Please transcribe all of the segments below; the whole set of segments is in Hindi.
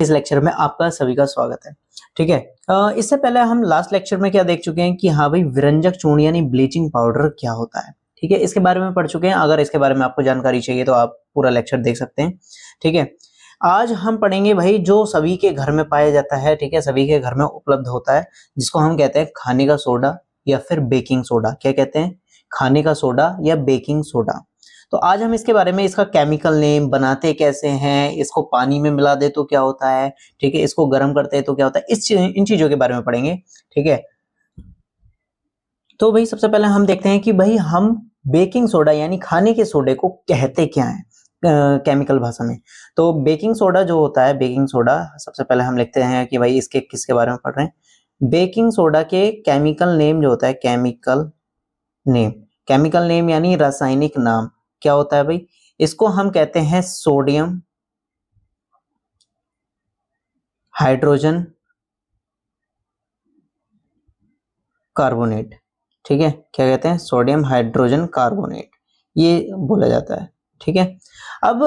इस लेक्चर में आपका सभी का स्वागत है। ठीक है, इससे पहले हम लास्ट लेक्चर में क्या देख चुके हैं कि हाँ भाई विरंजक चूर्ण यानी ब्लीचिंग पाउडर क्या होता है। ठीक है, इसके बारे में पढ़ चुके हैं। अगर इसके बारे में आपको जानकारी चाहिए तो आप पूरा लेक्चर देख सकते हैं। ठीक है, आज हम पढ़ेंगे भाई जो सभी के घर में पाया जाता है। ठीक है, सभी के घर में उपलब्ध होता है, जिसको हम कहते हैं खाने का सोडा या फिर बेकिंग सोडा। क्या कहते हैं? खाने का सोडा या बेकिंग सोडा। तो आज हम इसके बारे में, इसका केमिकल नेम, बनाते कैसे हैं, इसको पानी में मिला दे तो क्या होता है, ठीक है, इसको गर्म करते हैं तो क्या होता है, इन चीजों के बारे में पढ़ेंगे। ठीक है, तो भाई सबसे पहले हम देखते हैं कि भाई हम बेकिंग सोडा यानी खाने के सोडे को कहते क्या है केमिकल भाषा में। तो बेकिंग सोडा जो होता है, बेकिंग सोडा सबसे पहले हम लिखते हैं कि भाई इसके किसके बारे में पढ़ रहे हैं। बेकिंग सोडा के केमिकल नेम जो होता है, केमिकल नेम यानी रासायनिक नाम क्या होता है भाई, इसको हम कहते हैं सोडियम हाइड्रोजन कार्बोनेट। ठीक है, क्या कहते हैं? सोडियम हाइड्रोजन कार्बोनेट, ये बोला जाता है। ठीक है, अब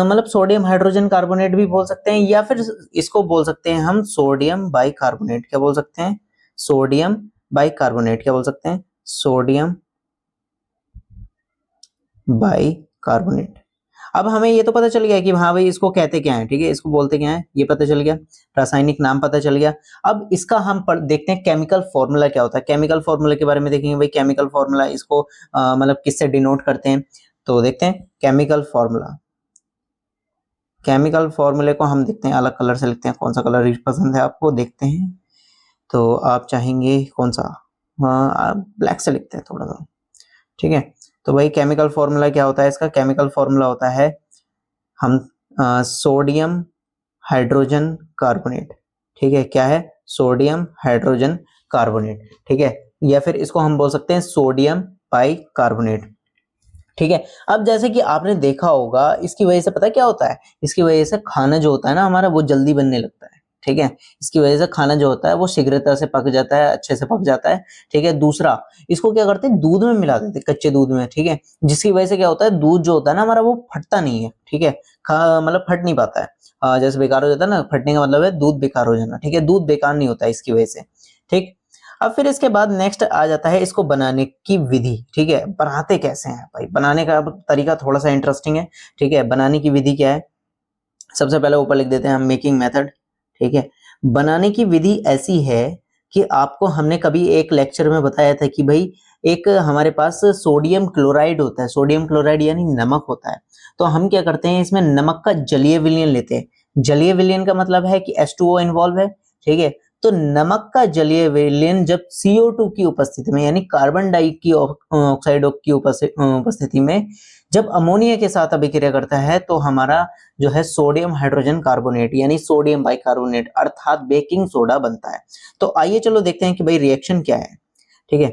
मतलब सोडियम हाइड्रोजन कार्बोनेट भी बोल सकते हैं, या फिर इसको बोल सकते हैं हम सोडियम बाइकार्बोनेट। क्या बोल सकते हैं? Sodium bicarbonate. क्या बोल सकते हैं? Sodium bicarbonate. अब हमें ये तो पता चल गया कि हाँ भाई इसको कहते क्या है। ठीक है, इसको बोलते क्या है ये पता चल गया, रासायनिक नाम पता चल गया। अब इसका हम देखते हैं केमिकल फॉर्मूला क्या होता है। केमिकल फॉर्मूला के बारे में देखेंगे भाई। केमिकल फॉर्मूला इसको मतलब किससे डिनोट करते हैं, तो देखते हैं केमिकल फॉर्मूला। केमिकल फॉर्मूले को हम देखते हैं, अलग कलर से लिखते हैं। कौन सा कलर पसंद है आपको, देखते हैं। तो आप चाहेंगे कौन सा? ब्लैक से लिखते हैं थोड़ा सा। ठीक है, तो भाई केमिकल फॉर्मूला क्या होता है इसका? केमिकल फॉर्मूला होता है हम सोडियम हाइड्रोजन कार्बोनेट। ठीक है, क्या है? Sodium hydrogen carbonate. ठीक है, या फिर इसको हम बोल सकते हैं सोडियम बाइकार्बोनेट। ठीक है, अब जैसे कि आपने देखा होगा, इसकी वजह से पता क्या होता है, इसकी वजह से खाना जो होता है ना हमारा, वो जल्दी बनने लगता है। ठीक है, इसकी वजह से खाना जो होता है वो शीघ्रता से पक जाता है, अच्छे से पक जाता है। ठीक है, दूसरा इसको क्या करते हैं, दूध में मिला देते हैं, कच्चे दूध में। ठीक है, जिसकी वजह से क्या होता है, दूध जो होता है ना हमारा वो फटता नहीं है। ठीक है, मतलब फट नहीं पाता है। जैसे बेकार हो जाता है ना, फटने का मतलब है दूध बेकार हो जाना। ठीक है, दूध बेकार नहीं होता है इसकी वजह से। ठीक, अब फिर इसके बाद नेक्स्ट आ जाता है इसको बनाने की विधि। ठीक है, बनाते कैसे हैं भाई, बनाने का तरीका थोड़ा सा इंटरेस्टिंग है। ठीक है, बनाने की विधि क्या है, सबसे पहले ऊपर लिख देते हैं हम मेकिंग मेथड। ठीक है, बनाने की विधि ऐसी है कि आपको हमने कभी एक लेक्चर में बताया था कि भाई एक हमारे पास सोडियम क्लोराइड होता है। सोडियम क्लोराइड यानी नमक होता है। तो हम क्या करते हैं, इसमें नमक का जलीय विलयन लेते हैं। जलीय विलयन का मतलब है कि H2O इन्वॉल्व है। ठीक है, तो नमक का जलीय विलयन जब CO2 की उपस्थिति में यानी कार्बन डाइऑक्साइड की उपस्थिति में जब अमोनिया के साथ अभिक्रिया करता है तो हमारा जो है सोडियम हाइड्रोजन कार्बोनेट यानी सोडियम बाइकार्बोनेट अर्थात बेकिंग सोडा बनता है। तो आइए चलो देखते हैं कि भाई रिएक्शन क्या है। ठीक है,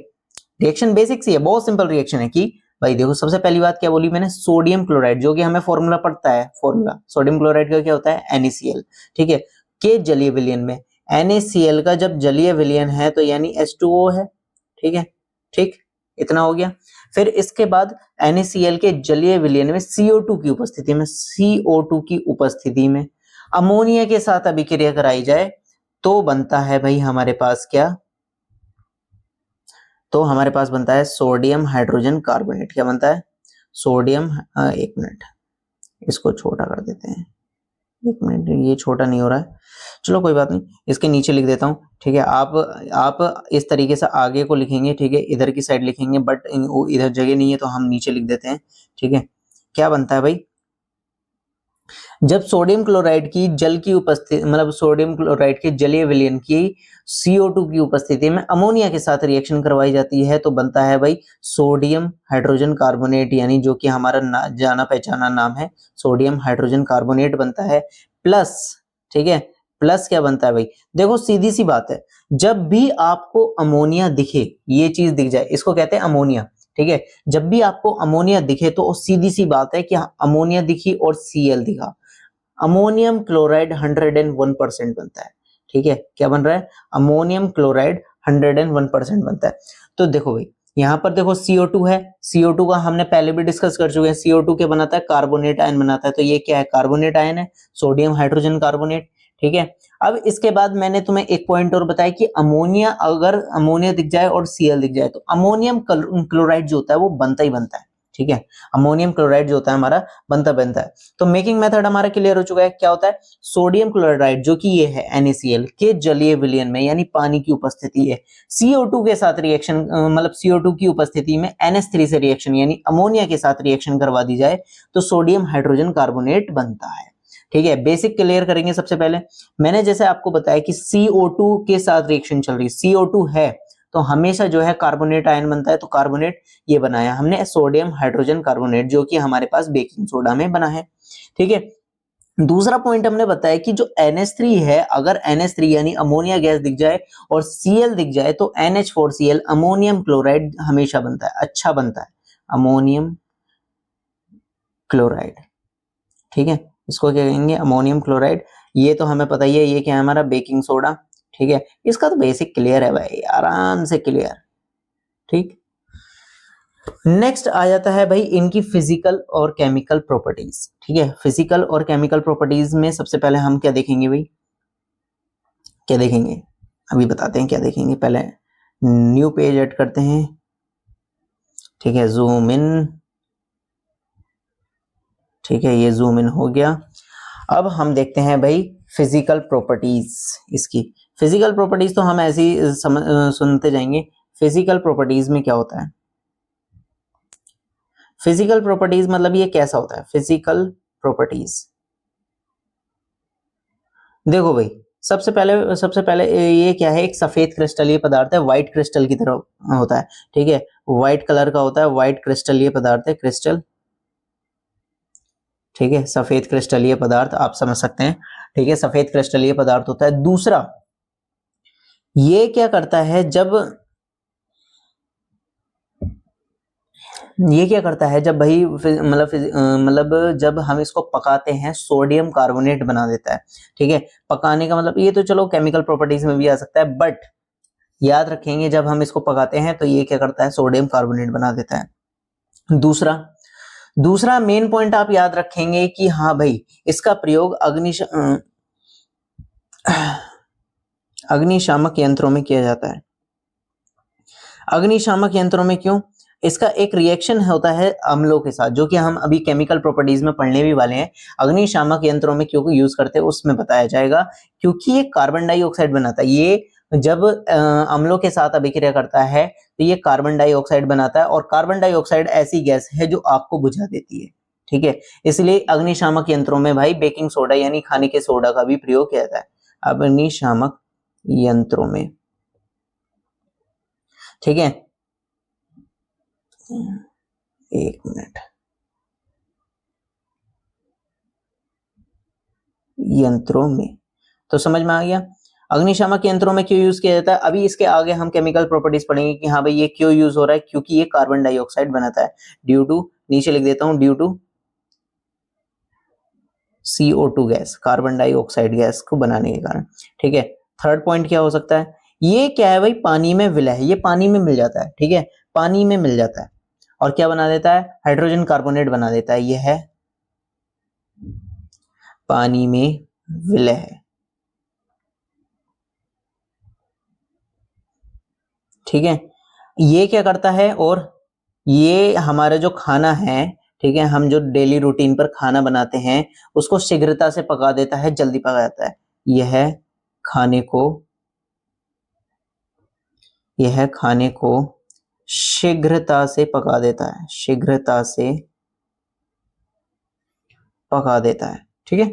रिएक्शन बेसिक सी है, बहुत सिंपल रिएक्शन है कि भाई देखो, सबसे पहली बात क्या बोली मैंने, सोडियम क्लोराइड, जो कि हमें फॉर्मूला पड़ता है। फॉर्मूला सोडियम क्लोराइड का क्या होता है, NaCl। ठीक है, के जलीय विलयन में NaCl का जब जलीय विलयन है तो यानी H2O है। ठीक है, ठीक, इतना हो गया। फिर इसके बाद NaCl के जलीय विलयन में CO2 की उपस्थिति में अमोनिया के साथ अभिक्रिया कराई जाए तो बनता है भाई हमारे पास क्या, तो हमारे पास बनता है सोडियम हाइड्रोजन कार्बोनेट। क्या बनता है? सोडियम, एक मिनट इसको छोटा कर देते हैं। एक मिनट, ये छोटा नहीं हो रहा है, चलो कोई बात नहीं, इसके नीचे लिख देता हूँ। ठीक है, आप इस तरीके से आगे को लिखेंगे। ठीक है, इधर की साइड लिखेंगे, बट इधर जगह नहीं है तो हम नीचे लिख देते हैं। ठीक है, क्या बनता है भाई, जब सोडियम क्लोराइड की जल की उपस्थिति मतलब सोडियम क्लोराइड के जलीय विलयन की CO2 की उपस्थिति में अमोनिया के साथ रिएक्शन करवाई जाती है तो बनता है भाई सोडियम हाइड्रोजन कार्बोनेट, यानी जो कि हमारा जाना पहचाना नाम है, सोडियम हाइड्रोजन कार्बोनेट बनता है। प्लस, ठीक है, प्लस क्या बनता है भाई, देखो सीधी सी बात है, जब भी आपको अमोनिया दिखे, ये चीज दिख जाए, इसको कहते हैं अमोनिया। ठीक है, जब भी आपको अमोनिया दिखे तो सीधी सी बात है कि अमोनिया दिखी और Cl दिखा, अमोनियम क्लोराइड 101% बनता है। ठीक है, क्या बन रहा है, अमोनियम क्लोराइड 101% बनता है। तो देखो भाई, यहाँ पर देखो CO2 है, CO2 का हमने पहले भी डिस्कस कर चुके हैं। CO2 क्या बनाता है, कार्बोनेट आयन बनाता है। तो ये क्या है, कार्बोनेट आयन है, सोडियम हाइड्रोजन कार्बोनेट। ठीक है। अब इसके बाद मैंने तुम्हें एक पॉइंट और बताया कि अमोनिया, अगर अमोनिया दिख जाए और Cl दिख जाए तो अमोनियम क्लोराइड जो होता है वो बनता ही बनता है, ठीक है। अमोनियम क्लोराइड जो होता है हमारा बनता है। तो मेकिंग मेथड हमारा क्लियर हो चुका है। क्या होता है, सोडियम क्लोराइड जो कि ये है NaCl के जलीय विलयन में यानी पानी की उपस्थिति है, CO2 के साथ रिएक्शन, मतलब CO2 की उपस्थिति में NH3 से रिएक्शन यानी अमोनिया के साथ रिएक्शन करवा दी जाए तो सोडियम हाइड्रोजन कार्बोनेट बनता है, ठीक है। बेसिक क्लियर करेंगे। सबसे पहले मैंने जैसे आपको बताया कि CO2 के साथ रिएक्शन चल रही है, CO2 है तो हमेशा जो है कार्बोनेट आयन बनता है, तो कार्बोनेट ये बनाया हमने सोडियम हाइड्रोजन कार्बोनेट जो कि हमारे पास बेकिंग सोडा में बना है, ठीक है। दूसरा पॉइंट हमने बताया कि जो NH3 है, अगर NH3 यानी अमोनिया गैस दिख जाए और Cl दिख जाए तो NH4Cl अमोनियम क्लोराइड हमेशा बनता है, अच्छा बनता है, अमोनियम क्लोराइड, ठीक है। इसको क्या कहेंगे, अमोनियम क्लोराइड। ये तो हमें पता ही है, ये क्या है हमारा बेकिंग सोडा, ठीक है। इसका तो बेसिक क्लियर है भाई, आराम से क्लियर, ठीक। नेक्स्ट आ जाता है भाई इनकी फिजिकल और केमिकल प्रॉपर्टीज, ठीक है। फिजिकल और केमिकल प्रॉपर्टीज में सबसे पहले हम क्या देखेंगे भाई, क्या देखेंगे अभी बताते हैं क्या देखेंगे। पहले न्यू पेज ऐड करते हैं, ठीक है, जूम इन, ठीक है, ये जूम इन हो गया। अब हम देखते हैं भाई फिजिकल प्रॉपर्टीज। इसकी फिजिकल प्रॉपर्टीज तो हम ऐसे ही सुनते जाएंगे। फिजिकल प्रॉपर्टीज में क्या होता है, फिजिकल प्रॉपर्टीज मतलब ये कैसा होता है फिजिकल प्रॉपर्टीज। देखो भाई सबसे पहले ये क्या है, एक सफेद क्रिस्टलीय पदार्थ है, व्हाइट क्रिस्टल की तरह होता है, ठीक है, व्हाइट कलर का होता है, व्हाइट क्रिस्टलीय पदार्थ है, क्रिस्टल, ठीक है, सफेद क्रिस्टलीय पदार्थ आप समझ सकते हैं, ठीक है, सफेद क्रिस्टलीय पदार्थ होता है। दूसरा ये क्या करता है, जब ये क्या करता है जब भाई मतलब जब हम इसको पकाते हैं सोडियम कार्बोनेट बना देता है, ठीक है। पकाने का मतलब ये तो चलो केमिकल प्रॉपर्टीज में भी आ सकता है, बट याद रखेंगे जब हम इसको पकाते हैं तो ये क्या करता है, सोडियम कार्बोनेट बना देता है। दूसरा मेन पॉइंट आप याद रखेंगे कि हाँ भाई इसका प्रयोग अग्निशामक यंत्रों में किया जाता है। अग्निशामक यंत्रों में क्यों, इसका एक रिएक्शन होता है अम्लों के साथ जो कि हम अभी केमिकल प्रॉपर्टीज में पढ़ने भी वाले हैं। अग्निशामक यंत्रों में क्यों यूज करते हैं उसमें बताया जाएगा, क्योंकि ये कार्बन डाइऑक्साइड बनाता है। ये जब अम्लों के साथ अभिक्रिया करता है तो ये कार्बन डाइऑक्साइड बनाता है, और कार्बन डाइऑक्साइड ऐसी गैस है जो आग को बुझा देती है, ठीक है। इसलिए अग्निशामक यंत्रों में भाई बेकिंग सोडा यानी खाने के सोडा का भी प्रयोग किया जाता है अग्निशामक यंत्रों में, ठीक है। एक मिनट, यंत्रों में तो समझ में आ गया। अग्निशामक यंत्रों में क्यों यूज किया जाता है, अभी इसके आगे हम केमिकल प्रॉपर्टीज पढ़ेंगे कि हाँ भाई ये क्यों यूज हो रहा है, क्योंकि ये कार्बन डाइऑक्साइड बनाता है, ड्यू टू, नीचे लिख देता हूं, due to CO2 gas, carbon dioxide gas को बनाने के कारण, ठीक है। थर्ड पॉइंट क्या हो सकता है, ये क्या है भाई, पानी में विलय है, ये पानी में मिल जाता है, ठीक है, पानी में मिल जाता है और क्या बना देता है, हाइड्रोजन कार्बोनेट बना देता है। ये है पानी में विलय है, ठीक है। ये क्या करता है, और ये हमारा जो खाना है, ठीक है, हम जो डेली रूटीन पर खाना बनाते हैं उसको शीघ्रता से पका देता है, जल्दी पका जाता है। यह खाने को शीघ्रता से पका देता है, शीघ्रता से पका देता है, ठीक है।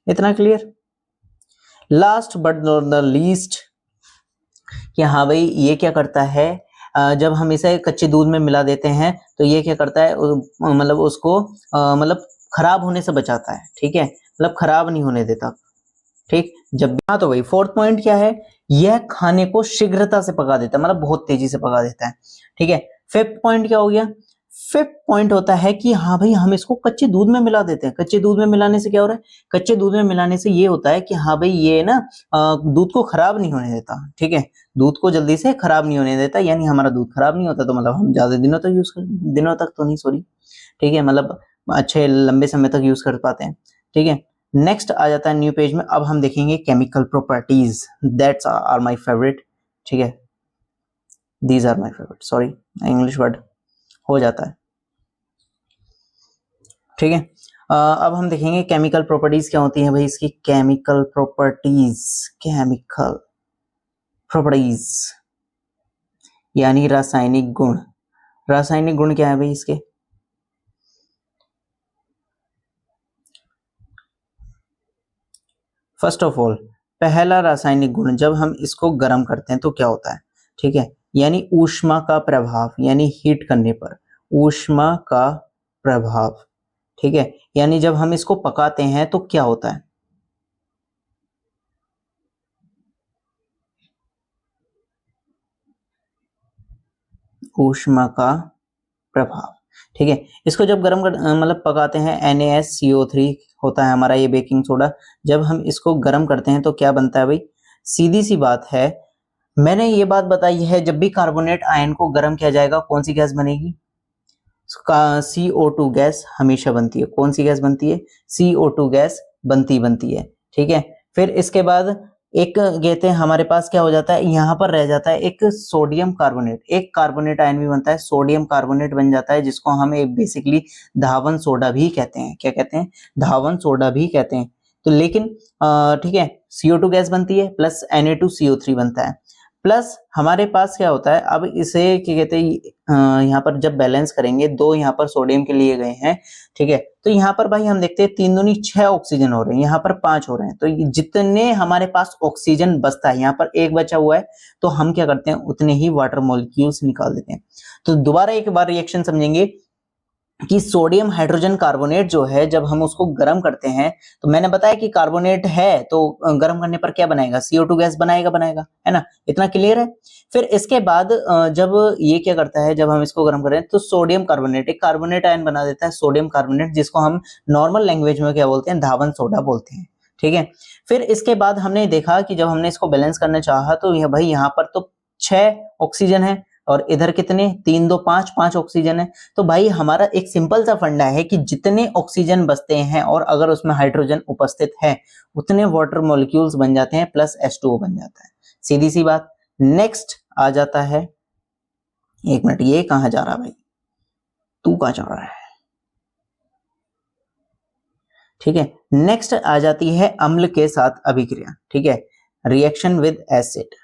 इतना clear. Last but not the least कि हाँ भाई ये क्या करता है, जब हम इसे कच्चे दूध में मिला देते हैं तो ये क्या करता है, मतलब उसको मतलब खराब होने से बचाता है, ठीक है, मतलब खराब नहीं होने देता, ठीक। जब हाँ तो भाई फोर्थ पॉइंट क्या है, यह खाने को शीघ्रता से पका देता है, मतलब बहुत तेजी से पका देता है, ठीक है। फिफ्थ पॉइंट क्या हो गया, फिफ्थ पॉइंट होता है कि हाँ भाई हम इसको कच्चे दूध में मिला देते हैं। कच्चे दूध में मिलाने से क्या हो रहा है, कच्चे दूध में मिलाने से ये होता है कि हाँ भाई ये ना दूध को खराब नहीं होने देता, ठीक है, दूध को जल्दी से खराब नहीं होने देता, यानी हमारा दूध खराब नहीं होता, तो मतलब हम ज्यादा दिनों तक यूज कर, दिनों तक तो नहीं सॉरी, ठीक है, मतलब अच्छे लंबे समय तक यूज कर पाते हैं, ठीक है। नेक्स्ट आ जाता है न्यू पेज में, अब हम देखेंगे chemical properties, that's are my favourite, ठीक है, these are my favourite, sorry English word हो जाता है, ठीक है। अब हम देखेंगे केमिकल प्रॉपर्टीज क्या होती हैं भाई इसकी, केमिकल प्रॉपर्टीज, केमिकल प्रॉपर्टीज यानी रासायनिक गुण। रासायनिक गुण क्या है भाई इसके, फर्स्ट ऑफ ऑल पहला रासायनिक गुण, जब हम इसको गर्म करते हैं तो क्या होता है, ठीक है, यानी ऊष्मा का प्रभाव, यानी हीट करने पर ऊष्मा का प्रभाव, ठीक है, यानी जब हम इसको पकाते हैं तो क्या होता है, ऊष्मा का प्रभाव, ठीक है। इसको जब गर्म कर मतलब पकाते हैं, NaSCO3 होता है हमारा ये बेकिंग सोडा, जब हम इसको गर्म करते हैं तो क्या बनता है भाई, सीधी सी बात है, मैंने ये बात बताई है, जब भी कार्बोनेट आयन को गर्म किया जाएगा कौन सी गैस बनेगी, CO2 गैस हमेशा बनती है। कौन सी गैस बनती है, CO2 गैस बनती है, ठीक है। फिर इसके बाद एक कहते हैं हमारे पास क्या हो जाता है, यहाँ पर रह जाता है एक सोडियम कार्बोनेट, एक कार्बोनेट आयन भी बनता है, सोडियम कार्बोनेट बन जाता है, जिसको हम एक बेसिकली धावन सोडा भी कहते हैं। क्या कहते हैं, धावन सोडा भी कहते हैं। तो लेकिन ठीक है, CO2 गैस बनती है प्लस Na2CO3 बनता है, प्लस हमारे पास क्या होता है, अब इसे क्या कहते हैं, यहाँ पर जब बैलेंस करेंगे, दो यहाँ पर सोडियम के लिए गए हैं, ठीक है, तो यहाँ पर भाई हम देखते हैं 3 दूनी 6 ऑक्सीजन हो रहे हैं, यहाँ पर 5 हो रहे हैं, तो जितने हमारे पास ऑक्सीजन बचता है, यहाँ पर 1 बचा हुआ है, तो हम क्या करते हैं, उतने ही वाटर मॉलिक्यूल्स निकाल देते हैं। तो दोबारा एक बार रिएक्शन समझेंगे कि सोडियम हाइड्रोजन कार्बोनेट जो है, जब हम उसको गर्म करते हैं, तो मैंने बताया कि कार्बोनेट है तो गर्म करने पर क्या बनाएगा, CO2 गैस बनाएगा, है ना, इतना क्लियर है। फिर इसके बाद जब ये क्या करता है, जब हम इसको गर्म करें तो सोडियम कार्बोनेट, एक कार्बोनेट आयन बना देता है, सोडियम कार्बोनेट, जिसको हम नॉर्मल लैंग्वेज में क्या बोलते हैं, धावन सोडा बोलते हैं, ठीक है। फिर इसके बाद हमने देखा कि जब हमने इसको बैलेंस करना चाहा, तो यह भाई यहाँ पर तो 6 ऑक्सीजन है और इधर कितने, 3 2 5 5 ऑक्सीजन है। तो भाई हमारा एक सिंपल सा फंडा है कि जितने ऑक्सीजन बचते हैं और अगर उसमें हाइड्रोजन उपस्थित है, उतने वाटर मॉलिक्यूल्स बन जाते हैं, प्लस H2O बन जाता है, सीधी सी बात। नेक्स्ट आ जाता है, एक मिनट, ये कहां जा रहा भाई, तू कहां जा रहा है, ठीक है। नेक्स्ट आ जाती है अम्ल के साथ अभिक्रिया, ठीक है, रिएक्शन विद एसिड,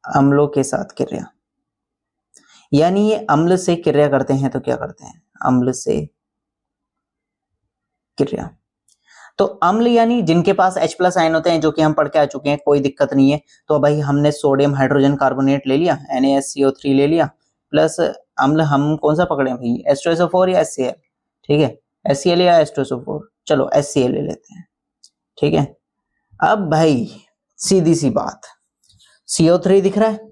अम्लों के साथ क्रिया, यानी ये अम्ल से क्रिया करते हैं, तो क्या करते हैं, अम्ल से क्रिया। तो अम्ल यानी जिनके पास H+ आयन होते हैं, जो कि हम पढ़ के आ चुके हैं, कोई दिक्कत नहीं है। तो भाई हमने सोडियम हाइड्रोजन कार्बोनेट ले लिया, NaSCO3 ले लिया, प्लस अम्ल हम कौन सा पकड़े भाई, H2SO4 या HCl, ठीक है, HCl या H2SO4, चलो HCl ले लेते हैं, ठीक है। अब भाई सीधी सी बात, CO3 दिख रहा है,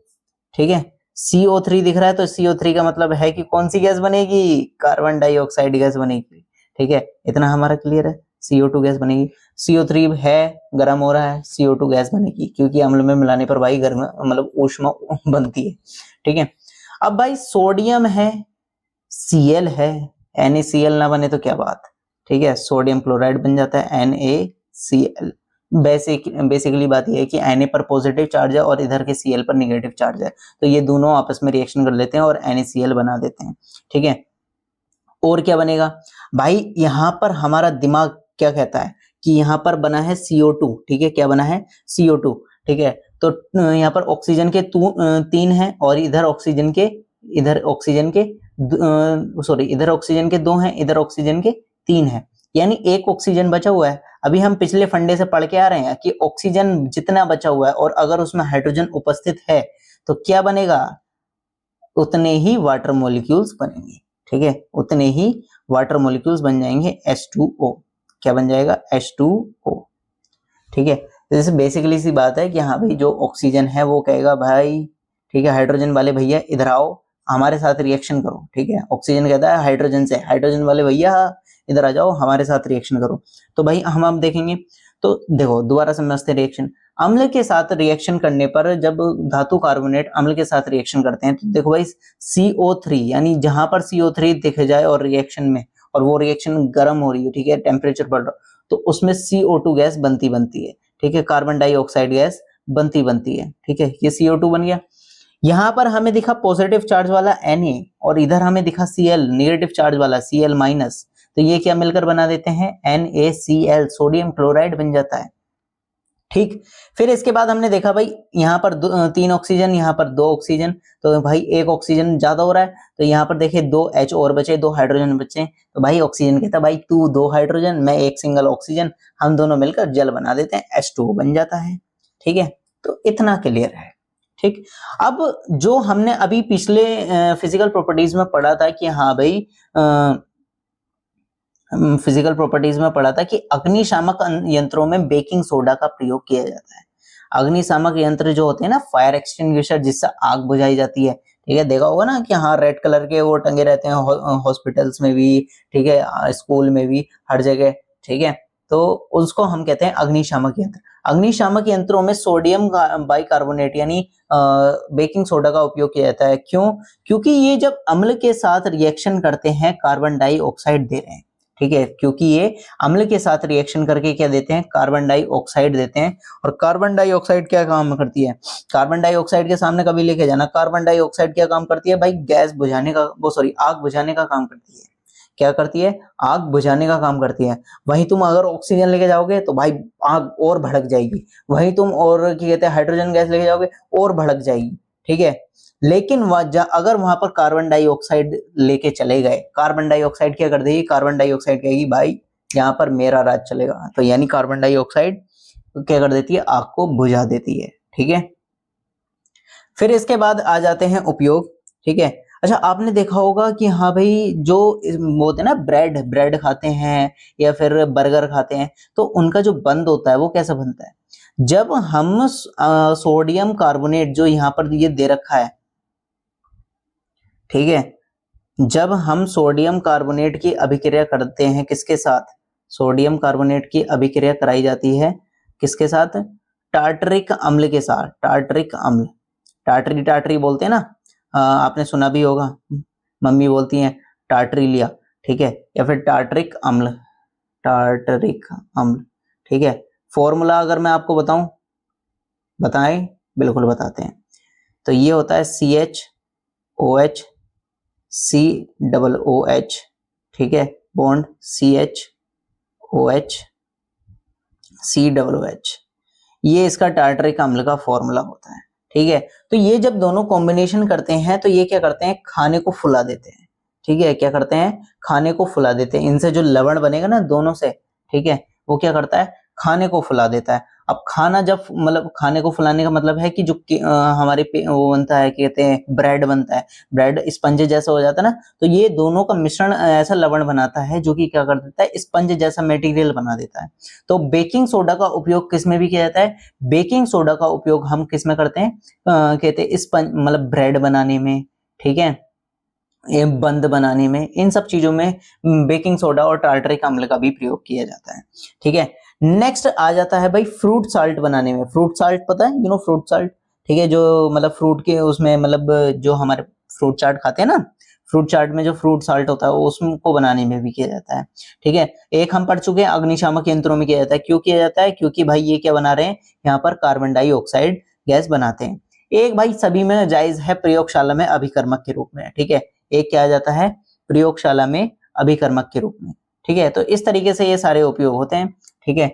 ठीक है, CO3 दिख रहा है, तो CO3 का मतलब है कि कौन सी गैस बनेगी, कार्बन डाइऑक्साइड गैस बनेगी, ठीक है, इतना हमारा क्लियर है, CO2 गैस बनेगी। CO3 है, गर्म हो रहा है, CO2 गैस बनेगी, क्योंकि अम्ल में मिलाने पर भाई गर्म मतलब ऊष्मा बनती है, ठीक है। अब भाई सोडियम है, Cl है, NaCl ना बने तो क्या बात, ठीक है, सोडियम क्लोराइड बन जाता है, NaCl। बेसिकली बात यह है कि Na पर पॉजिटिव चार्ज है और इधर के Cl पर निगेटिव चार्ज है, तो ये दोनों आपस में रिएक्शन कर लेते हैं और NaCl बना देते हैं, ठीक है। और क्या बनेगा भाई, यहाँ पर हमारा दिमाग क्या कहता है कि यहाँ पर बना है CO2, ठीक है, क्या बना है, CO2, ठीक है। तो यहाँ पर ऑक्सीजन के 3 है और इधर ऑक्सीजन के 2 हैं, इधर ऑक्सीजन के 3 है, यानी एक ऑक्सीजन बचा हुआ है। अभी हम पिछले फंडे से पढ़ के आ रहे हैं कि ऑक्सीजन जितना बचा हुआ है और अगर उसमें हाइड्रोजन उपस्थित है तो क्या बनेगा, उतने ही वाटर मॉलिक्यूल्स बनेंगे, ठीक है, उतने ही वाटर मॉलिक्यूल्स बन जाएंगे, H2O, क्या बन जाएगा, H2O, ठीक है। जैसे बेसिकली सी बात है कि हाँ भाई जो ऑक्सीजन है वो कहेगा भाई, ठीक है, हाइड्रोजन वाले भैया इधर आओ, हमारे साथ रिएक्शन करो, ठीक है, ऑक्सीजन कहता है हाइड्रोजन से, हाइड्रोजन वाले भैया इधर आ जाओ, हमारे साथ रिएक्शन करो। तो भाई हम अब देखेंगे, तो देखो दोबारा समझते हैं रिएक्शन। अम्ल के साथ रिएक्शन करने पर जब धातु कार्बोनेट अम्ल के साथ रिएक्शन करते हैं, तो देखो भाई CO3, यानी जहां पर CO3 दिख जाए और रिएक्शन में, और वो रिएक्शन गर्म हो रही है, ठीक है, टेम्परेचर बढ़ रहा, तो उसमें CO2 गैस बनती है, ठीक है, कार्बन डाइऑक्साइड गैस बनती है, ठीक है, ये CO2 बन गया। यहाँ पर हमें दिखा पॉजिटिव चार्ज वाला Na और इधर हमें दिखा Cl नेगेटिव चार्ज वाला Cl माइनस, तो ये क्या मिलकर बना देते हैं NaCl, सोडियम क्लोराइड बन जाता है, ठीक। फिर इसके बाद हमने देखा भाई यहाँ पर 3 ऑक्सीजन, यहाँ पर 2 ऑक्सीजन, तो भाई एक ऑक्सीजन ज्यादा हो रहा है, तो यहाँ पर देखिए 2 H और बचे, 2 हाइड्रोजन बचे, तो भाई ऑक्सीजन कहता है भाई तू 2 हाइड्रोजन, मैं एक सिंगल ऑक्सीजन, हम दोनों मिलकर जल बना देते हैं, H2O बन जाता है, ठीक है। तो इतना क्लियर है, ठीक। अब जो हमने अभी पिछले फिजिकल प्रॉपर्टीज में पढ़ा था कि हाँ भाई फिजिकल प्रॉपर्टीज में पढ़ा था कि अग्निशामक यंत्रों में बेकिंग सोडा का प्रयोग किया जाता है। अग्निशामक यंत्र जो होते हैं ना, फायर एक्सटिंग्विशर, जिससे आग बुझाई जाती है, ठीक है, देखा होगा ना कि हाँ रेड कलर के वो टंगे रहते हैं हॉस्पिटल्स में भी, ठीक है, स्कूल में भी, हर जगह, ठीक है, तो उसको हम कहते हैं अग्निशामक यंत्र। अग्निशामक यंत्रों में सोडियम बाइकार्बोनेट यानी बेकिंग सोडा का उपयोग किया जाता है। क्यों? क्योंकि ये जब अम्ल के साथ रिएक्शन करते हैं कार्बन डाइऑक्साइड दे रहे हैं, ठीक है, क्योंकि ये अम्ल के साथ रिएक्शन करके क्या देते हैं, कार्बन डाइऑक्साइड देते हैं। और कार्बन डाइऑक्साइड क्या काम करती है, कार्बन डाइऑक्साइड के सामने कभी लेके जाना, कार्बन डाइऑक्साइड क्या काम करती है भाई, गैस बुझाने का, वो सॉरी आग बुझाने का काम करती है। क्या करती है, आग बुझाने का काम करती है। वहीं तुम अगर ऑक्सीजन लेके जाओगे तो भाई आग और भड़क जाएगी, वहीं तुम और क्या कहते हैं हाइड्रोजन गैस लेके जाओगे और भड़क जाएगी, ठीक है। लेकिन अगर वहां पर कार्बन डाइऑक्साइड लेके चले गए, कार्बन डाइऑक्साइड क्या कर देगी, कार्बन डाइऑक्साइड कहेगी भाई यहाँ पर मेरा राज चलेगा, तो यानी कार्बन डाइऑक्साइड क्या कर देती है, आग को बुझा देती है, ठीक है। फिर इसके बाद आ जाते हैं उपयोग, ठीक है। अच्छा, आपने देखा होगा कि हाँ भाई जो वो होते हैं ना, ब्रेड खाते हैं या फिर बर्गर खाते हैं, तो उनका जो बंद होता है वो कैसा बनता है, जब हम सोडियम कार्बोनेट जो यहाँ पर ये दे रखा है, ठीक है, जब हम सोडियम कार्बोनेट की अभिक्रिया करते हैं किसके साथ, सोडियम कार्बोनेट की अभिक्रिया कराई जाती है किसके साथ, टार्टरिक अम्ल के साथ, टार्टरिक अम्ल, टार्टरी बोलते हैं ना, आपने सुना भी होगा, मम्मी बोलती हैं टार्टरी लिया, ठीक है, या फिर टार्टरिक अम्ल, टार्टरिक अम्ल, ठीक है। फॉर्मूला अगर मैं आपको बताऊं, बताएं, बिल्कुल बताते हैं, तो ये होता है CHOH COOH, ठीक है, बॉन्ड CHOH COOH, ये इसका टार्टरिक अम्ल का फॉर्मूला होता है, ठीक है। तो ये जब दोनों कॉम्बिनेशन करते हैं तो ये क्या करते हैं, खाने को फुला देते हैं, ठीक है, क्या करते हैं, खाने को फुला देते हैं। इनसे जो लवण बनेगा ना दोनों से, ठीक है, वो क्या करता है, खाने को फुला देता है। अब खाना जब मतलब खाने को फुलाने का मतलब है कि जो हमारे वो बनता है, कहते हैं ब्रेड बनता है, ब्रेड स्पंज जैसा हो जाता है ना, तो ये दोनों का मिश्रण ऐसा लवण बनाता है जो कि क्या कर देता है, स्पंज जैसा मटेरियल बना देता है। तो बेकिंग सोडा का उपयोग किस में भी किया जाता है, बेकिंग सोडा का उपयोग हम किस में करते हैं, कहते हैं स्पंज मतलब ब्रेड बनाने में, ठीक है, ये बंद बनाने में, इन सब चीजों में बेकिंग सोडा और टार्टरिक अम्ल का भी प्रयोग किया जाता है, ठीक है। नेक्स्ट आ जाता है भाई फ्रूट साल्ट बनाने में। फ्रूट साल्ट पता है, फ्रूट साल्ट, ठीक है, जो मतलब फ्रूट के उसमें मतलब जो हमारे फ्रूट चाट खाते हैं ना, फ्रूट चाट में जो फ्रूट साल्ट होता है वो उसको बनाने में भी किया जाता है, ठीक है। एक हम पढ़ चुके हैं अग्निशामक यंत्रों में किया जाता है। क्यों किया जाता है, क्योंकि भाई ये क्या बना रहे हैं, यहाँ पर कार्बन डाइऑक्साइड गैस बनाते हैं। एक भाई सभी में जायज है प्रयोगशाला में अभिकर्मक के रूप में, ठीक है, एक क्या आ जाता है प्रयोगशाला में अभिकर्मक के रूप में, ठीक है। तो इस तरीके से ये सारे उपयोग होते हैं, ठीक है।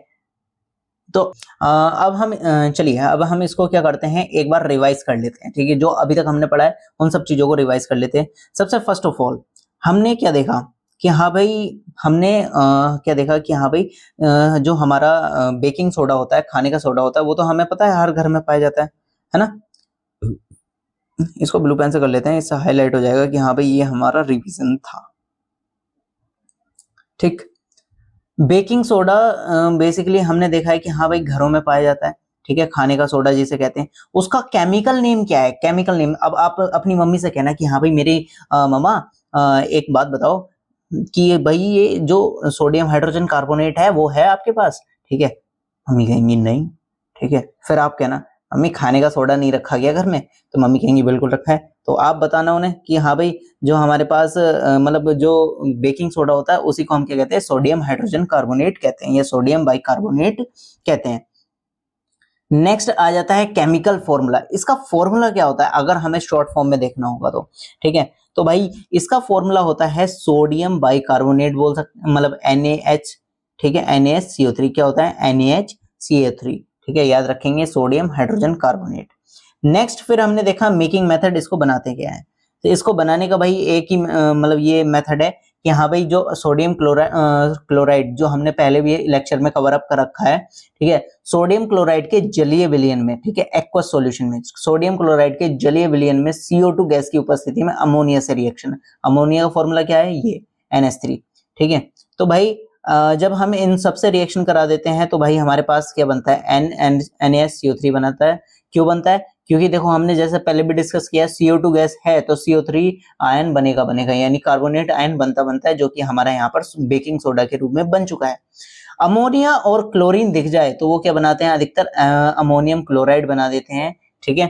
तो अब हम चलिए अब हम इसको क्या करते हैं, एक बार रिवाइज कर लेते हैं, ठीक है, जो अभी तक हमने पढ़ा है उन सब चीजों को रिवाइज कर लेते हैं। सबसे फर्स्ट ऑफ ऑल हमने क्या देखा कि हाँ भाई, हमने क्या देखा कि हाँ भाई जो हमारा बेकिंग सोडा होता है, खाने का सोडा होता है, वो तो हमें पता है हर घर में पाया जाता है ना। इसको ब्लू पेन से कर लेते हैं, इससे हाईलाइट हो जाएगा कि हाँ भाई ये हमारा रिवीजन था, ठीक। बेकिंग सोडा बेसिकली हमने देखा है कि हाँ भाई घरों में पाया जाता है, ठीक है, खाने का सोडा जिसे कहते हैं। उसका केमिकल नेम क्या है, केमिकल नेम, अब आप अपनी मम्मी से कहना कि हाँ भाई मेरी मम्मा एक बात बताओ कि भाई ये जो सोडियम हाइड्रोजन कार्बोनेट है वो है आपके पास, ठीक है, मम्मी कहेंगी नहीं, ठीक है, फिर आप कहना मम्मी खाने का सोडा नहीं रखा गया घर में? तो मम्मी कहेंगी बिल्कुल रखा है। तो आप बताना उन्हें कि हाँ भाई, जो हमारे पास मतलब जो बेकिंग सोडा होता है उसी को हम क्या कहते हैं, सोडियम हाइड्रोजन कार्बोनेट कहते हैं या सोडियम बाइकार्बोनेट कहते हैं। नेक्स्ट आ जाता है केमिकल फॉर्मूला। इसका फॉर्मूला क्या होता है अगर हमें शॉर्ट फॉर्म में देखना होगा तो, ठीक है। तो भाई इसका फॉर्मूला होता है सोडियम बाइकार्बोनेट, बोल सकते मतलब NaH, ठीक है, NaHCO3 क्या होता है, NaHCO3, ठीक है, याद रखेंगे, सोडियम हाइड्रोजन कार्बोनेट। नेक्स्ट फिर हमने देखा मेकिंग मेथड, इसको बनाते क्या है। तो इसको बनाने का भाई एक ही मतलब ये मेथड है कि हाँ भाई जो सोडियम क्लोराइड जो हमने पहले भी लेक्चर में कवर अप कर रखा है, ठीक है, सोडियम क्लोराइड के जलीय विलयन में, ठीक है, एक्वस सॉल्यूशन में सोडियम क्लोराइड के जलीय विलयन में CO2 गैस की उपस्थिति में अमोनिया से रिएक्शन, अमोनिया का फॉर्मूला क्या है, ये NH3, ठीक है। तो भाई जब हम इन सबसे रिएक्शन करा देते हैं तो भाई हमारे पास क्या बनता है, NaCO3 बनता है। क्यों बनता है, क्योंकि देखो हमने जैसे पहले भी डिस्कस किया, CO2 गैस है तो CO3 आयन बनेगा यानी कार्बोनेट आयन बनता है, जो कि हमारा यहाँ पर बेकिंग सोडा के रूप में बन चुका है। अमोनिया और क्लोरीन दिख जाए तो वो क्या बनाते हैं, अधिकतर अमोनियम क्लोराइड बना देते हैं, ठीक है।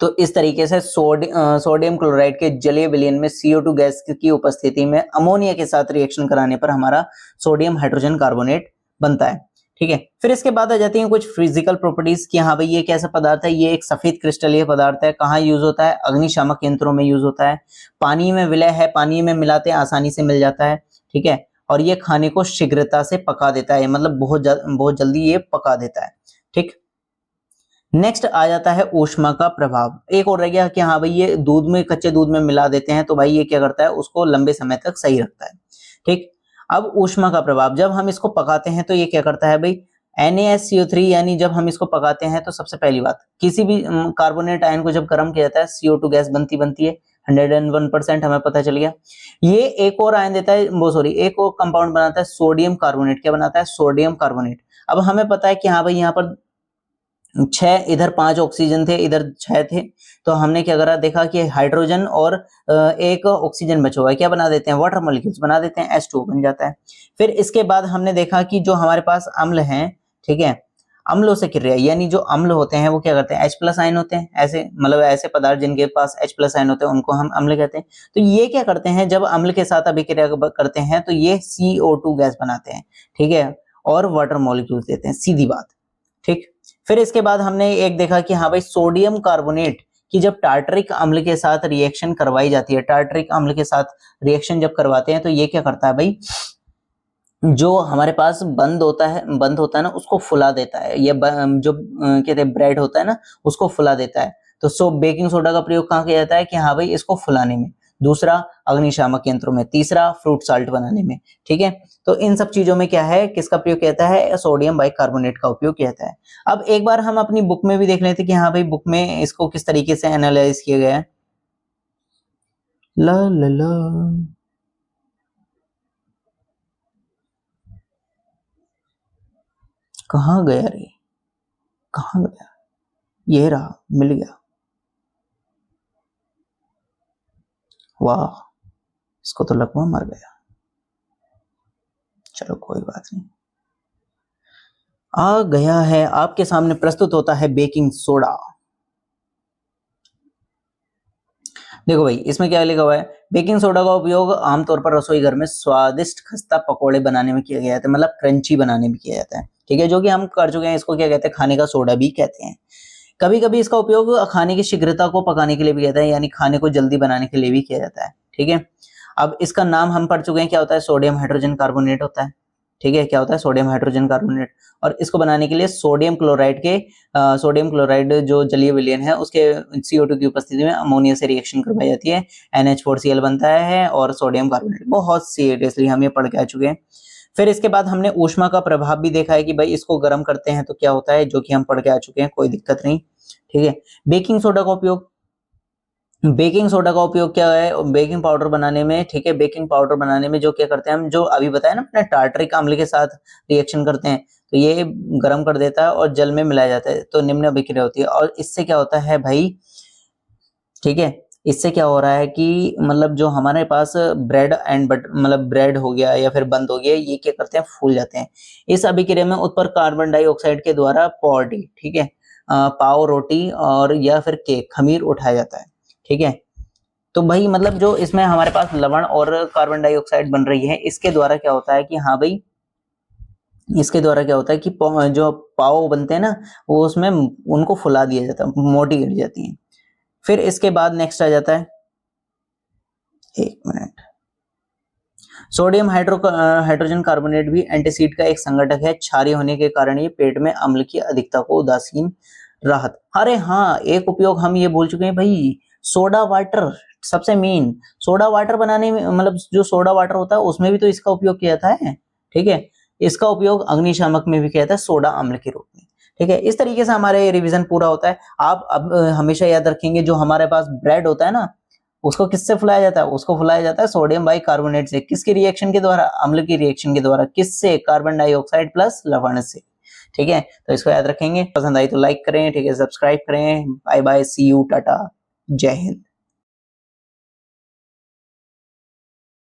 तो इस तरीके से सोडियम क्लोराइड के जलीय विलयन में CO2 गैस की उपस्थिति में अमोनिया के साथ रिएक्शन कराने पर हमारा सोडियम हाइड्रोजन कार्बोनेट बनता है, ठीक है। फिर इसके बाद आ जाती हैं कुछ फिजिकल प्रॉपर्टीज कि हाँ भाई ये कैसा पदार्थ है, ये एक सफेद क्रिस्टलीय पदार्थ है। कहाँ यूज होता है, अग्निशामक यंत्रों में यूज होता है। पानी में विलय है, पानी में मिलाते आसानी से मिल जाता है, ठीक है। और ये खाने को शीघ्रता से पका देता है, मतलब बहुत जल्दी ये पका देता है, ठीक। नेक्स्ट आ जाता है ऊष्मा का प्रभाव। एक और रह गया कि हाँ भाई ये दूध में, कच्चे दूध में मिला देते हैं तो भाई ये क्या करता है, उसको लंबे समय तक सही रखता है, ठीक। अब ऊष्मा का प्रभाव, जब हम इसको पकाते हैं तो ये क्या करता है भाई, NaSCO3 यानी जब हम इसको पकाते हैं तो सबसे पहली बात, किसी भी कार्बोनेट आयन को जब गर्म किया जाता है CO2 गैस बनती है 101%, हमें पता चल गया। ये एक और आयन देता है, वो सॉरी एक और कंपाउंड बनाता है सोडियम कार्बोनेट। क्या बनाता है, सोडियम कार्बोनेट। अब हमें पता है कि हाँ भाई यहाँ पर 6, इधर 5 ऑक्सीजन थे, इधर 6 थे, तो हमने क्या करा, देखा कि हाइड्रोजन और एक ऑक्सीजन बचा हुआ है, क्या बना देते हैं, वाटर मॉलिक्यूल्स बना देते हैं, H2O बन जाता है। फिर इसके बाद हमने देखा कि जो हमारे पास अम्ल हैं, ठीक है, अम्लों से क्रिया, यानी जो अम्ल होते हैं वो क्या करते हैं, H+ आयन होते हैं, ऐसे मतलब ऐसे पदार्थ जिनके पास H+ आयन होते हैं उनको हम अम्ल कहते हैं। तो ये क्या करते हैं, जब अम्ल के साथ अभिक्रिया करते हैं तो ये CO2 गैस बनाते हैं, ठीक है, और वाटर मॉलिक्यूल्स देते हैं, सीधी बात, ठीक। फिर इसके बाद हमने एक देखा कि हाँ भाई सोडियम कार्बोनेट की जब टार्टरिक अम्ल के साथ रिएक्शन करवाई जाती है, टार्टरिक अम्ल के साथ रिएक्शन जब करवाते हैं तो ये क्या करता है भाई, जो हमारे पास बंद होता है ना, उसको फुला देता है। ये जो कहते हैं ब्रेड होता है ना, उसको फुला देता है। तो बेकिंग सोडा का प्रयोग कहाँ किया जाता है कि हाँ भाई इसको फुलाने में। दूसरा अग्निशामक यंत्रों में। तीसरा फ्रूट साल्ट बनाने में, ठीक है। तो इन सब चीजों में क्या है, किसका प्रयोग किया जाता है, सोडियम बाइकार्बोनेट का उपयोग किया जाता है। अब एक बार हम अपनी बुक में भी देख लेते कि हाँ भाई बुक में इसको किस तरीके से एनालाइज किया गया है। ला ला ला, कहाँ गया रे, कहाँ गया, ये रहा, मिल गया, वाह, इसको तो लगवा मर गया, चलो कोई बात नहीं, आ गया है। आपके सामने प्रस्तुत होता है बेकिंग सोडा। देखो भाई इसमें क्या लिखा हुआ है, बेकिंग सोडा का उपयोग आमतौर पर रसोई घर में स्वादिष्ट खस्ता पकोड़े बनाने में किया गया है, मतलब क्रंची बनाने में किया जाता है, ठीक है, जो कि हम कर चुके हैं। इसको क्या कहते हैं, खाने का सोडा भी कहते हैं। कभी कभी इसका उपयोग खाने की शीघ्रता को पकाने के लिए भी किया जाता है, यानी खाने को जल्दी बनाने के लिए भी किया जाता है, ठीक है। अब इसका नाम हम पढ़ चुके हैं, क्या होता है, सोडियम हाइड्रोजन कार्बोनेट होता है, ठीक है, क्या होता है, सोडियम हाइड्रोजन कार्बोनेट। और इसको बनाने के लिए सोडियम क्लोराइड जो जलीय विलयन है उसके CO2 की उपस्थिति में अमोनिया से रिएक्शन करवाई जाती है, NH4Cl बनता है और सोडियम कार्बोनेट। बहुत सीरियसली हम ये पढ़ के आ चुके हैं। फिर इसके बाद हमने ऊष्मा का प्रभाव भी देखा है कि भाई इसको गर्म करते हैं तो क्या होता है, जो कि हम पढ़ के आ चुके हैं, कोई दिक्कत नहीं, ठीक है। बेकिंग सोडा का उपयोग, बेकिंग सोडा का उपयोग क्या है, बेकिंग पाउडर बनाने में, ठीक है। बेकिंग पाउडर बनाने में जो क्या करते हैं हम, जो अभी बताया ना अपने टार्टरिक अम्ल के साथ रिएक्शन करते हैं तो ये गर्म कर देता है और जल में मिलाया जाता है तो निम्न अभिक्रिया होती है। और इससे क्या होता है भाई, ठीक है, इससे क्या हो रहा है कि मतलब जो हमारे पास ब्रेड एंड बटर, मतलब ब्रेड हो गया या फिर बंद हो गया, ये क्या करते हैं, फूल जाते हैं। इस अभिक्रिया में उत्पन्न कार्बन डाइऑक्साइड के द्वारा पॉवर्टी, ठीक है, पाव रोटी और या फिर केक खमीर उठाया जाता है। ठीक है, तो भाई मतलब जो इसमें हमारे पास लवण और कार्बन डाइऑक्साइड बन रही है, इसके द्वारा क्या होता है कि हाँ भाई, इसके द्वारा क्या होता है कि जो पाव बनते हैं ना, वो उसमें उनको फुला दिया जाता है, मोटी गिर जाती है। फिर इसके बाद नेक्स्ट आ जाता है, एक मिनट, सोडियम हाइड्रोजन कार्बोनेट भी एंटीसीड का एक संघटक है। क्षारीय होने के कारण ये पेट में अम्ल की अधिकता को उदासीन राहत। अरे हाँ, एक उपयोग हम ये भूल चुके हैं भाई, सोडा वाटर, सबसे मेन सोडा वाटर बनाने में, मतलब जो सोडा वाटर होता है उसमें भी तो इसका उपयोग किया जाता है। ठीक है, इसका उपयोग अग्निशामक में भी किया जाता है सोडा अम्ल के रूप में। ठीक है, इस तरीके से हमारे रिवीजन पूरा होता है। आप अब हमेशा याद रखेंगे, जो हमारे पास ब्रेड होता है ना, उसको किससे फुलाया जाता है? उसको फुलाया जाता है सोडियम बाइकार्बोनेट से। किसकी रिएक्शन के द्वारा? अम्ल की रिएक्शन के द्वारा। किससे? कार्बन डाइऑक्साइड प्लस लवण से। ठीक है, तो इसको याद रखेंगे। पसंद आई तो लाइक करें, ठीक है, सब्सक्राइब करें। Bye bye, see you, tata, जय हिंद।